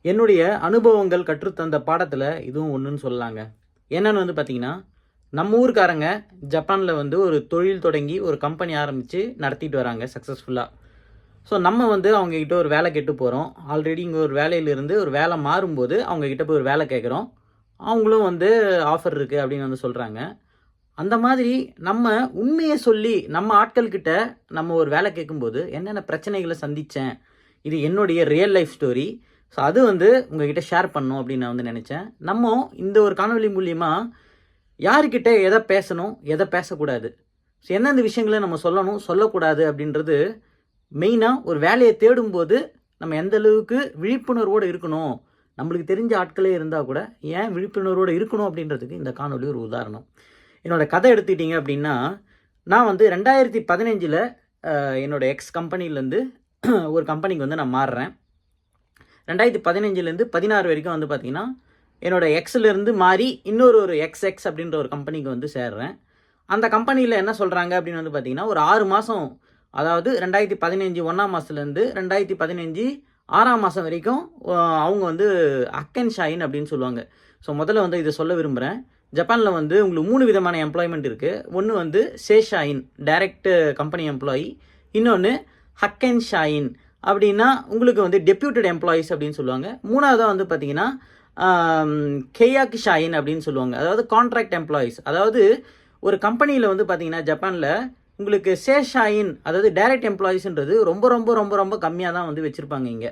என்னுடைய அனுபவங்கள் கற்றுத்தந்த பாடத்தில் இதுவும் ஒன்றுன்னு சொல்லலாங்க. என்னன்னு பார்த்தீங்கன்னா, நம்ம ஊர்க்காரங்க ஜப்பானில் ஒரு தொழில் தொடங்கி ஒரு கம்பெனி ஆரம்பித்து நடத்திட்டு வராங்க சக்ஸஸ்ஃபுல்லாக. ஸோ நம்ம அவங்கக்கிட்ட ஒரு வேலை கேட்டு போகிறோம். ஆல்ரெடி இங்கே ஒரு வேலையிலிருந்து ஒரு வேலை மாறும்போது அவங்கக்கிட்ட போய் ஒரு வேலை கேட்குறோம். அவங்களும் ஆஃபர் இருக்குது அப்படின்னு சொல்கிறாங்க. அந்த மாதிரி நம்ம உண்மையை சொல்லி நம்ம ஆட்கள்கிட்ட நம்ம ஒரு வேலை கேட்கும்போது என்னென்ன பிரச்சனைகளை சந்தித்தேன், இது என்னுடைய ரியல் லைஃப் ஸ்டோரி. ஸோ அது உங்ககிட்ட ஷேர் பண்ணணும் அப்படின்னு நான் நினச்சேன். நம்ம இந்த ஒரு காணொலி மூலியமாக யாருக்கிட்ட எதை பேசணும், எதை பேசக்கூடாது, ஸோ எந்தெந்த விஷயங்களை நம்ம சொல்லணும், சொல்லக்கூடாது அப்படின்றது மெயினாக ஒரு வேலையை தேடும்போது நம்ம எந்த அளவுக்கு விழிப்புணர்வோடு இருக்கணும், நம்மளுக்கு தெரிஞ்ச ஆட்களே இருந்தால் கூட ஏன் விழிப்புணர்வோடு இருக்கணும் அப்படின்றதுக்கு இந்த காணொலி ஒரு உதாரணம். என்னோடய கதை எடுத்துக்கிட்டிங்க அப்படின்னா, நான் 2015 என்னோடய எக்ஸ் கம்பெனிலேருந்து ஒரு கம்பெனிக்கு நான் மாறுறேன். 2015 16 வரைக்கும் பார்த்திங்கன்னா என்னோடய எக்ஸ்லேருந்து மாறி இன்னொரு எக்ஸ்எக்ஸ் அப்படின்ற ஒரு கம்பெனிக்கு சேர்றேன். அந்த கம்பெனியில் என்ன சொல்கிறாங்க அப்படின்னு பார்த்திங்கன்னா, ஒரு 6 மாதம், அதாவது 2015 1ஆம் மாதத்துலேருந்து 2015 6ஆம் மாதம் வரைக்கும் அவங்க அக்கன் ஷாயின் அப்படின்னு சொல்லுவாங்க. ஸோ முதல்ல இதை சொல்ல விரும்புகிறேன். ஜப்பானில் உங்களுக்கு 3 விதமான எம்ப்ளாய்மெண்ட் இருக்குது. ஒன்று சேஷாயின் டைரக்ட் கம்பெனி எம்ப்ளாயி, இன்னொன்று ஹக்கன் ஷாயின் அப்படின்னா உங்களுக்கு டெப்யூட்டட் எம்ப்ளாயீஸ் அப்படின்னு சொல்லுவாங்க. மூணாவதாக பார்த்தீங்கன்னா கெயாக்கு ஷாயின் அப்படின்னு சொல்லுவாங்க, அதாவது கான்ட்ராக்ட் எம்ப்ளாயீஸ். அதாவது ஒரு கம்பெனியில் பார்த்தீங்கன்னா ஜப்பானில் உங்களுக்கு சேஷாயின், அதாவது டைரக்ட் எம்ப்ளாயீஸ்ன்றது ரொம்ப ரொம்ப ரொம்ப ரொம்ப கம்மியாக தான் வச்சுருப்பாங்க இங்கே.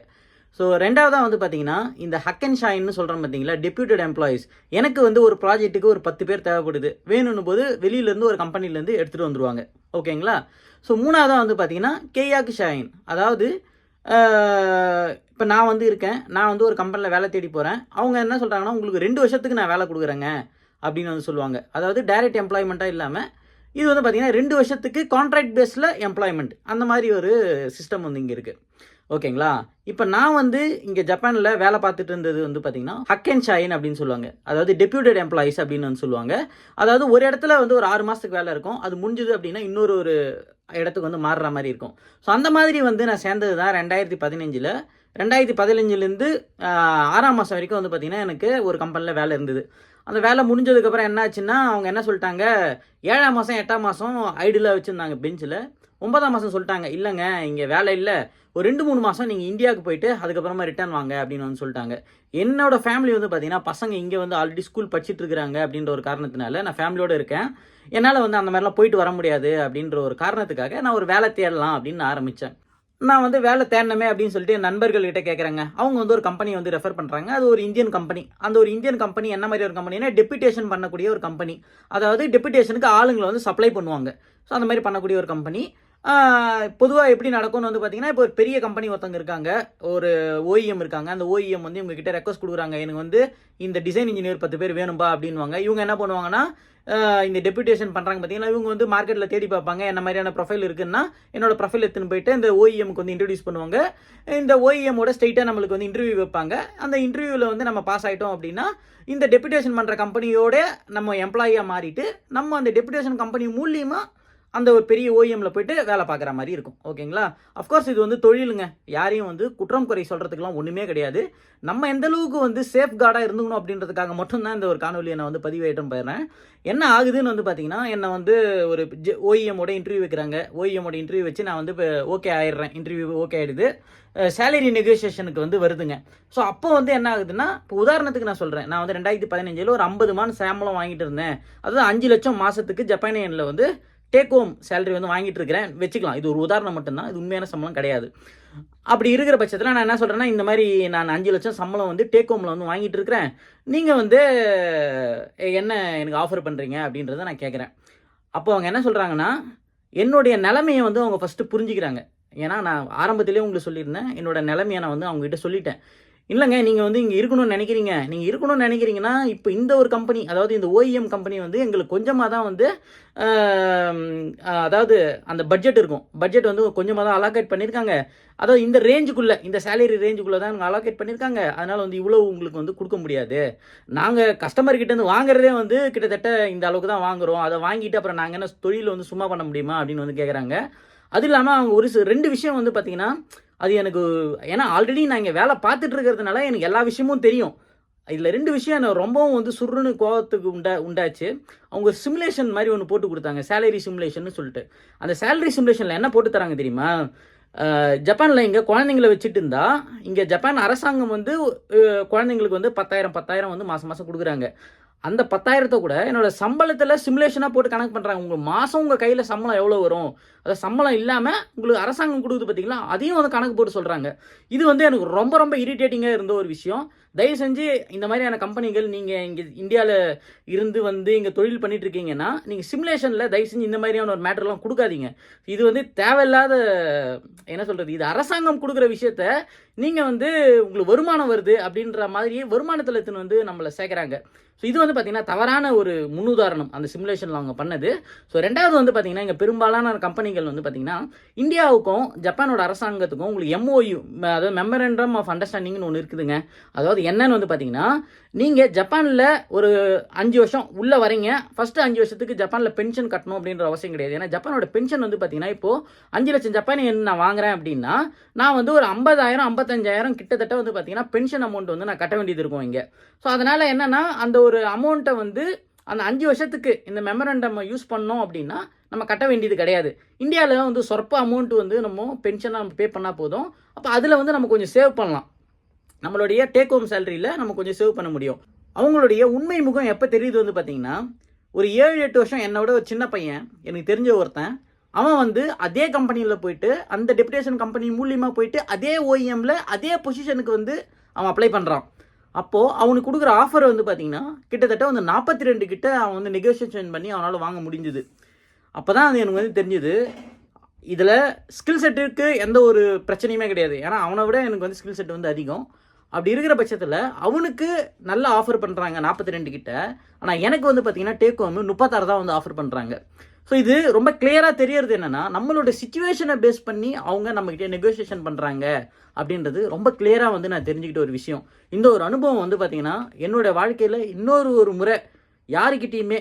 ஸோ ரெண்டாவதாக பார்த்தீங்கன்னா இந்த ஹக்கன் ஷாயின்னு சொல்கிறோம் பார்த்தீங்களா, டெப்யூட்டட் எம்ப்ளாயீஸ். எனக்கு ஒரு ப்ராஜெக்ட்டுக்கு ஒரு 10 பேர் தேவைப்படுது, வேணும்னு போது வெளியிலேருந்து ஒரு கம்பெனிலேருந்து எடுத்துகிட்டு வந்துடுவாங்க. ஓகேங்களா. ஸோ மூணாவதாக பார்த்தீங்கன்னா கேயாக்கு ஷாயின், அதாவது இப்போ நான் இருக்கேன், நான் ஒரு கம்பெனியில் வேலை தேடி போகிறேன். அவங்க என்ன சொல்கிறாங்கன்னா, உங்களுக்கு 2 வருஷத்துக்கு நான் வேலை கொடுக்குறேங்க அப்படின்னு சொல்லுவாங்க. அதாவது டைரக்ட் எம்ப்ளாய்மெண்ட்டாக இல்லாமல் இது பார்த்தீங்கன்னா 2 வருஷத்துக்கு கான்ட்ராக்ட் பேஸில் எம்ப்ளாய்மெண்ட், அந்த மாதிரி ஒரு சிஸ்டம் இங்கே இருக்குது. ஓகேங்களா. இப்போ நான் இங்கே ஜப்பானில் வேலை பார்த்துட்டு இருந்தது பார்த்தீங்கன்னா ஹக்கன் ஷாயின் அப்படின்னு சொல்லுவாங்க, அதாவது டெப்யூட்டட் எம்ப்ளாயீஸ் அப்படின்னு சொல்லுவாங்க. அதாவது ஒரு இடத்துல ஒரு 6 மாதத்துக்கு வேலை இருக்கும், அது முடிஞ்சுது அப்படின்னா இன்னொரு இடத்துக்கு மாறுற மாதிரி இருக்கும். ஸோ அந்த மாதிரி நான் சேர்ந்தது தான் 2015. 2015லேருந்து 6ஆம் மாதம் வரைக்கும் பார்த்தீங்கன்னா எனக்கு ஒரு கம்பெனியில் வேலை இருந்தது. அந்த வேலை முடிஞ்சதுக்கப்புறம் என்ன ஆச்சுன்னா, அவங்க என்ன சொல்லிட்டாங்க, 7ஆம் மாதம் 8ஆம் மாதம் ஐடியில் வச்சுருந்தாங்க பெஞ்சில். 9ஆம் மாதம் சொல்லிட்டாங்க, இல்லைங்க இங்கே வேலை இல்லை, ஒரு 2-3 மாதம் நீங்கள் இந்தியாவுக்கு போயிட்டு அதுக்கப்புறமா ரிட்டர்ன் வாங்க அப்படின்னு சொல்லிட்டாங்க. என்னோட ஃபேமிலி பார்த்தீங்கன்னா பசங்க இங்கே ஆல்ரெடி ஸ்கூல் படிச்சுட்டு இருக்கிறாங்க அப்படின்ற ஒரு காரணத்தினால நான் ஃபேமிலியோடு இருக்கேன். என்னால் அந்த மாதிரிலாம் போயிட்டு வர முடியாது அப்படின்ற ஒரு காரணத்துக்காக நான் ஒரு வேலை தேடலாம் அப்படின்னு ஆரம்பித்தேன். நான் வேலை தேடணுமே அப்படின்னு சொல்லிட்டு என் நண்பர்கள்கிட்ட கேட்குறேங்க. அவங்க ஒரு கம்பெனி ரெஃபர் பண்ணுறாங்க. அது ஒரு இந்தியன் கம்பெனி. அந்த ஒரு இந்தியன் கம்பெனி என்ன மாதிரி ஒரு கம்பெனினா, டெப்யூட்டேஷன் பண்ணக்கூடிய ஒரு கம்பெனி. அதாவது டெப்யூட்டேஷனுக்கு ஆளுங்களை சப்ளை பண்ணுவாங்க. ஸோ அந்த மாதிரி பண்ணக்கூடிய ஒரு கம்பெனி. பொதுவாக எப்படி நடக்கும்னு பார்த்தீங்கன்னா, இப்போ ஒரு பெரிய கம்பெனி ஒருத்தவங்க இருக்காங்க, ஒரு ஓஇஎம் இருக்காங்க. அந்த ஓஇஎம் இவங்ககிட்ட ரெக்வஸ்ட் கொடுக்குறாங்க, எனக்கு இந்த டிசைன் இன்ஜினியர் 10 பேர் வேணும்பா அப்படின்வாங்க. இவங்க என்ன பண்ணுவாங்கன்னா, இந்த டெப்யூட்டேஷன் பண்ணுறாங்க பார்த்தீங்கன்னா, இவங்க மார்க்கெட்டில் தேடி பார்ப்பாங்க, என்ன மாதிரியான ப்ரொஃபைல் இருக்குன்னா என்னோட ப்ரொஃபைல் எடுத்துன்னு போயிட்டு இந்த ஓஇஎம்க்கு இன்ட்ரடியூஸ் பண்ணுவாங்க. இந்த ஓஇஎம்மோட ஸ்ட்ரெயிட்டாக நம்மளுக்கு இன்டர்வியூ வைப்பாங்க. அந்த இன்டர்வியூவில் நம்ம பாஸ் ஆகிட்டோம் அப்படின்னா, இந்த டெப்யூட்டேஷன் பண்ணுற கம்பெனியோட நம்ம எம்ப்ளாயியாக மாறிட்டு நம்ம அந்த டெப்யூட்டேஷன் கம்பெனி மூலியமாக அந்த ஒரு பெரிய ஓஇஎம்மில் போயிட்டு வேலை பார்க்குற மாதிரி இருக்கும். ஓகேங்களா. அஃப்கோர்ஸ் இது தொழிலுங்க, யாரையும் குற்றம் குறை சொல்கிறதுக்கெலாம் ஒன்றுமே கிடையாது. நம்ம எந்த அளவுக்கு சேஃப் கார்டாக இருந்துக்கணும் அப்படின்றதுக்காக மட்டும்தான் இந்த ஒரு காணொலியை நான் பதிவேற்றம் போயிடுறேன். என்ன ஆகுதுன்னு பார்த்தீங்கன்னா, என்னை ஒரு ஓஇஎம்மோட இன்டர்வியூ வைக்கிறாங்க. ஓஇஎம்மோட இன்டர்வியூ வச்சு நான் இப்போ ஓகே ஆயிடுறேன், இன்டர்வியூ ஓகே ஆகிடுது. சேலரி நெகோசியேஷனுக்கு வருதுங்க. ஸோ அப்போ என்ன ஆகுதுன்னா, இப்போ உதாரணத்துக்கு நான் சொல்கிறேன், நான் 2015 ஒரு 50 மாதம் சம்பளம் வாங்கிட்டு இருந்தேன். அதாவது 5 லட்சம் மாதத்துக்கு ஜப்பானியனில் டேக் ஹோம் சேலரி வாங்கிட்டு இருக்கிறேன் வச்சுக்கலாம். இது ஒரு உதாரணம் மட்டும்தான், இது உண்மையான சம்பளம் கிடையாது. அப்படி இருக்கிற பட்சத்தில் நான் என்ன சொல்கிறேன்னா, இந்த மாதிரி நான் 5 லட்சம் சம்பளம் டேக் ஹோமில் வாங்கிட்டு இருக்கிறேன், நீங்கள் என்ன எனக்கு ஆஃபர் பண்ணுறீங்க அப்படின்றத நான் கேட்குறேன். அப்போ அவங்க என்ன சொல்கிறாங்கன்னா, என்னுடைய நிலைமையை அவங்க ஃபஸ்ட்டு புரிஞ்சுக்கிறாங்க. ஏன்னா நான் ஆரம்பத்திலே உங்களுக்கு சொல்லியிருந்தேன், என்னோட நிலைமையை நான் அவங்ககிட்ட சொல்லிட்டேன். இல்லைங்க நீங்கள் இங்கே இருக்கணும்னு நினைக்கிறீங்க, நீங்கள் இருக்கணும்னு நினைக்கிறீங்கன்னா இப்போ இந்த ஒரு கம்பெனி, அதாவது இந்த ஓஇஎம் கம்பெனி எங்களுக்கு கொஞ்சமாக தான் அதாவது அந்த பட்ஜெட் இருக்கும், பட்ஜெட் கொஞ்சமாக தான் அலோகேட் பண்ணியிருக்காங்க. அதாவது இந்த ரேஞ்சுக்குள்ளே, இந்த சேலரி ரேஞ்சுக்குள்ளே தான் அவங்க அலோகேட் பண்ணியிருக்காங்க. அதனால் இவ்வளோ உங்களுக்கு கொடுக்க முடியாது. நாங்கள் கஸ்டமர்கிட்ட வாங்குறதே கிட்டத்தட்ட இந்த அளவுக்கு தான் வாங்குகிறோம். அதை வாங்கிட்டு அப்புறம் நாங்கள் என்ன தொழில் சும்மா பண்ண முடியுமா அப்படின்னு கேட்குறாங்க. அது இல்லாமல் அவங்க ஒரு 2 விஷயம் பார்த்தீங்கன்னா, அது எனக்கு ஏன்னா ஆல்ரெடி நான் இங்கே வேலை பார்த்துட்டு இருக்கிறதுனால எனக்கு எல்லா விஷயமும் தெரியும். இதில் 2 விஷயம் எனக்கு ரொம்பவும் வந்து சுருன்னு கோவத்துக்கு உண்டாச்சு. அவங்க சிமுலேஷன் மாதிரி ஒன்று போட்டு கொடுத்தாங்க, சேலரி சிமுலேஷன்னு சொல்லிட்டு. அந்த சேலரி சிமுலேஷனில் என்ன போட்டு தராங்க தெரியுமா? ஜப்பானில் இங்கே குழந்தைங்கள வச்சுட்டு இருந்தா, இங்கே ஜப்பான் அரசாங்கம் வந்து குழந்தைங்களுக்கு வந்து 10,000 வந்து மாதம் மாதம் கொடுக்குறாங்க. அந்த 10,000 கூட என்னோட சம்பளத்தில் சிமுலேஷனாக போட்டு கணக்கு பண்ணுறாங்க. உங்களுக்கு மாதம் உங்கள் கையில் சம்பளம் எவ்வளோ வரும், அதை சம்பளம் இல்லாமல் உங்களுக்கு அரசாங்கம் கொடுக்குது பார்த்தீங்களா, அதையும் வந்து கணக்கு போட்டு சொல்கிறாங்க. இது வந்து எனக்கு ரொம்ப ரொம்ப இரிட்டேட்டிங்காக இருந்த ஒரு விஷயம். தயவு செஞ்சு இந்த மாதிரியான கம்பெனிகள் நீங்கள் இங்கே இந்தியாவில் இருந்து வந்து இங்கே தொழில் பண்ணிட்டு இருக்கீங்கன்னா, நீங்கள் சிமுலேஷனில் தயவு செஞ்சு இந்த மாதிரியான ஒரு மேட்டர்லாம் கொடுக்காதீங்க. இது வந்து தேவையில்லாத, என்ன சொல்கிறது, இது அரசாங்கம் கொடுக்குற விஷயத்த நீங்கள் வந்து உங்களுக்கு வருமானம் வருது அப்படின்ற மாதிரி வருமானத்தில் எடுத்துன்னு வந்து நம்மளை சேர்க்குறாங்க. ஸோ இது வந்து பார்த்திங்கன்னா தவறான ஒரு முன்னுதாரணம் அந்த சிமுலேஷனில் அவங்க பண்ணது. ஸோ 2வது வந்து பார்த்திங்கன்னா இங்கே பெரும்பாலான கம்பெனிகள் வந்து பார்த்திங்கன்னா இந்தியாவுக்கும் ஜப்பானோட அரசாங்கத்துக்கும் உங்களுக்கு MOU, அதாவது மெமரண்டம் ஆஃப் அண்டர்ஸ்டாண்டிங்னு ஒன்று இருக்குதுங்க. அதாவது என்னன்னு வந்து பார்த்திங்கன்னா, நீங்கள் ஜப்பானில் ஒரு 5 வருஷம் உள்ளே வரீங்க. ஃபஸ்ட்டு 5 வருஷத்துக்கு ஜப்பானில் பென்ஷன் கட்டணும் அப்படின்ற அவசியம் கிடையாது. ஏன்னா ஜப்பானோட பென்ஷன் வந்து பார்த்திங்கன்னா இப்போது 5 லட்சம் ஜப்பானியன் நான் வாங்குறேன் அப்படின்னா, நான் வந்து ஒரு 50,000 55,000 கிட்டத்தட்ட வந்து பார்த்திங்கன்னா பென்ஷன் அமௌண்ட் வந்து நான் கட்ட வேண்டியது இருக்கும் இங்கே. ஸோ அதனால் என்னென்னா, அந்த ஒரு அமௌண்ட்டை வந்து அந்த 5 வருஷத்துக்கு இந்த மெமரண்டம் யூஸ் பண்ணோம் அப்படின்னா நம்ம கட்ட வேண்டியது கிடையாது. இந்தியாவில் வந்து சொற்ப அமௌண்ட் வந்து நம்ம பென்ஷனாக நம்ம பே பண்ணால் போதும். அப்போ அதில் வந்து நம்ம கொஞ்சம் சேவ் பண்ணலாம். நம்மளுடைய டேக் ஹோம் சேலரியில் நம்ம கொஞ்சம் சேவ் பண்ண முடியும். அவங்களுடைய உண்மை முகம் எப்போ தெரியுது வந்து பார்த்திங்கன்னா, ஒரு 7-8 வருஷம் என்னோட ஒரு சின்ன பையன், எனக்கு தெரிஞ்ச ஒருத்தன், அவன் வந்து அதே கம்பெனியில் போயிட்டு அந்த டெப்யூட்டேஷன் கம்பெனி மூலியமாக போயிட்டு அதே OEMல அதே பொசிஷனுக்கு வந்து அவன் அப்ளை பண்ணுறான். அப்போது அவனுக்கு கொடுக்குற ஆஃபர் வந்து பார்த்திங்கன்னா கிட்டத்தட்ட வந்து 42 கிட்ட அவன் வந்து நெகோசியேஷன் பண்ணி அவனால் வாங்க முடிஞ்சுது. அப்போ தான் அது எனக்கு வந்து தெரிஞ்சுது, இதில் ஸ்கில் செட்டுக்கு எந்த ஒரு பிரச்சனையுமே கிடையாது. ஏன்னா அவனை விட எனக்கு வந்து ஸ்கில் செட் வந்து அதிகம். அப்படி இருக்கிற பட்சத்தில் அவனுக்கு நல்ல ஆஃபர் பண்ணுறாங்க 42 கிட்ட. ஆனால் எனக்கு வந்து பார்த்திங்கன்னா டேக் ஹோம் 36 தான் வந்து ஆஃபர் பண்ணுறாங்க. ஸோ இது ரொம்ப கிளியராக தெரியறது என்னென்னா, நம்மளோட சிச்சுவேஷனை பேஸ் பண்ணி அவங்க நம்மக்கிட்ட நெகோசியேஷன் பண்ணுறாங்க அப்படின்றது ரொம்ப கிளியராக வந்து நான் தெரிஞ்சுக்கிட்ட ஒரு விஷயம். இந்த ஒரு அனுபவம் வந்து பார்த்திங்கன்னா என்னோடய வாழ்க்கையில் இன்னொரு முறை யாருக்கிட்டேயுமே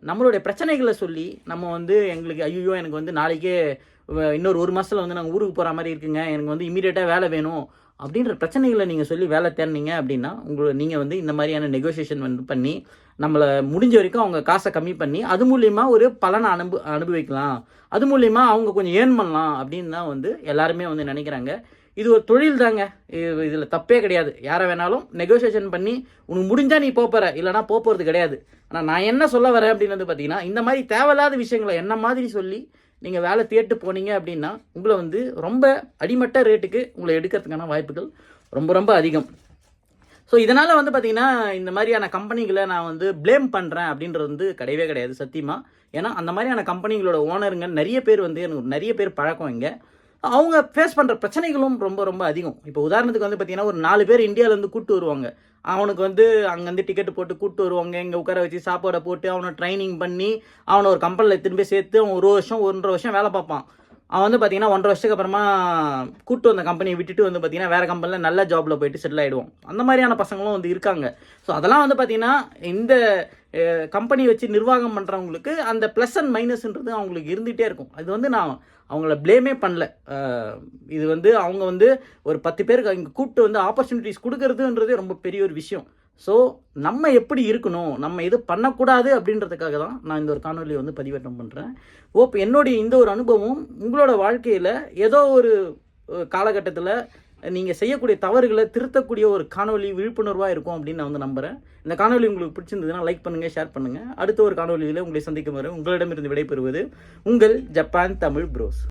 நம்மளுடைய பிரச்சனைகளை சொல்லி நம்ம வந்து எங்களுக்கு ஐயோ எனக்கு வந்து நாளைக்கே இன்னொரு 1 மாதத்தில் வந்து நாங்கள் ஊருக்கு போகிற மாதிரி இருக்குங்க, எனக்கு வந்து இமீடியட்டாக வேலை வேணும் அப்படின்ற பிரச்சனைகளை நீங்கள் சொல்லி வேலை தேடினீங்க அப்படின்னா நீங்கள் வந்து இந்த மாதிரியான நெகோசியேஷன் வந்து பண்ணி நம்மளை முடிஞ்ச வரைக்கும் அவங்க காசை கம்மி பண்ணி அது மூலிமா ஒரு பலனை அனுபவிக்கலாம், அது மூலிமா அவங்க கொஞ்சம் ஏர்ன் பண்ணலாம் அப்படின்னு தான் வந்து எல்லாருமே வந்து நினைக்கிறாங்க. இது ஒரு தொழில் தாங்க, இதில் தப்பே கிடையாது. யாரை வேணாலும் நெகோசியேஷன் பண்ணி உனக்கு முடிஞ்சால் நீ போகிற, இல்லைனா போகிறது கிடையாது. ஆனால் நான் என்ன சொல்ல வரேன் அப்படின்னு வந்து பார்த்தீங்கன்னா, இந்த மாதிரி தேவையில்லாத விஷயங்களை என்ன மாதிரி சொல்லி நீங்கள் வேலை தேட்டு போனீங்க அப்படின்னா உங்களை வந்து ரொம்ப அடிமட்ட ரேட்டுக்கு உங்களை எடுக்கிறதுக்கான வாய்ப்புகள் ரொம்ப ரொம்ப அதிகம். ஸோ இதனால் வந்து பார்த்திங்கன்னா இந்த மாதிரியான கம்பெனிகளை நான் வந்து ப்ளேம் பண்ணுறேன் அப்படின்றது வந்து கிடையவே கிடையாது சத்தியமாக. ஏன்னா அந்த மாதிரியான கம்பெனிகளோட ஓனருங்க நிறைய பேர் வந்து எனக்கு நிறைய பேர் பழக்கம் இங்கே. அவங்க ஃபேஸ் பண்ணுற பிரச்சனைகளும் ரொம்ப ரொம்ப அதிகம். இப்போ உதாரணத்துக்கு வந்து பார்த்திங்கன்னா ஒரு 4 பேர் இந்தியாவிலேருந்து கூப்பிட்டு வருவாங்க. அவனுக்கு வந்து அங்கேருந்து டிக்கெட்டு போட்டு கூப்பிட்டு வருவாங்க, இங்கே உட்கார வச்சு சாப்பாடை போட்டு அவனை ட்ரைனிங் பண்ணி அவனை ஒரு கம்பெனியில் திரும்பி சேர்த்து அவன் 1 வருஷம் 1.5 வருஷம் வேலை பார்ப்பான். அவன் வந்து பார்த்திங்கன்னா 1.5 வருஷத்துக்கு அப்புறமா கூப்பிட்டு வந்த கம்பெனியை விட்டுட்டு வந்து பார்த்திங்கன்னா வேறு கம்பெனியில் நல்ல ஜாபில் போயிட்டு செட்டில் ஆகிடுவோம். அந்த மாதிரியான பசங்களும் வந்து இருக்காங்க. ஸோ அதெல்லாம் வந்து பார்த்திங்கன்னா இந்த கம்பெனி வச்சு நிர்வாகம் பண்ணுறவங்களுக்கு அந்த ப்ளஸ் அண்ட் மைனஸ்ன்றது அவங்களுக்கு இருந்துகிட்டே இருக்கும். அது வந்து நான் அவங்கள ப்ளேமே பண்ணல. இது வந்து அவங்க வந்து ஒரு 10 பேருக்கு இங்கே கூப்பிட்டு வந்து ஆப்பர்ச்சுனிட்டிஸ் கொடுக்கறதுன்றதே ரொம்ப பெரிய ஒரு விஷயம். ஸோ நம்ம எப்படி இருக்கணும், நம்ம இது பண்ணக்கூடாது அப்படின்றதுக்காக தான் நான் இந்த ஒரு காணொலியை வந்து பதிவேற்றம் பண்ணுறேன். என்னுடைய இந்த ஒரு அனுபவம் உங்களோட வாழ்க்கையில் ஏதோ ஒரு காலகட்டத்தில் நீங்கள் செய்யக்கூடிய தவறுகளை திருத்தக்கூடிய ஒரு காணொலி விழிப்புணர்வாக இருக்கும் அப்படின்னு நான் வந்து நம்புகிறேன். இந்த காணொலி உங்களுக்கு பிடிச்சிருந்ததுன்னா லைக் பண்ணுங்கள், ஷேர் பண்ணுங்கள். அடுத்த ஒரு காணொலியில் உங்களை சந்திக்கும் வரை உங்களிடமிருந்து விடைபெறுவது உங்கள் ஜப்பான் தமிழ் ப்ரோஸ்.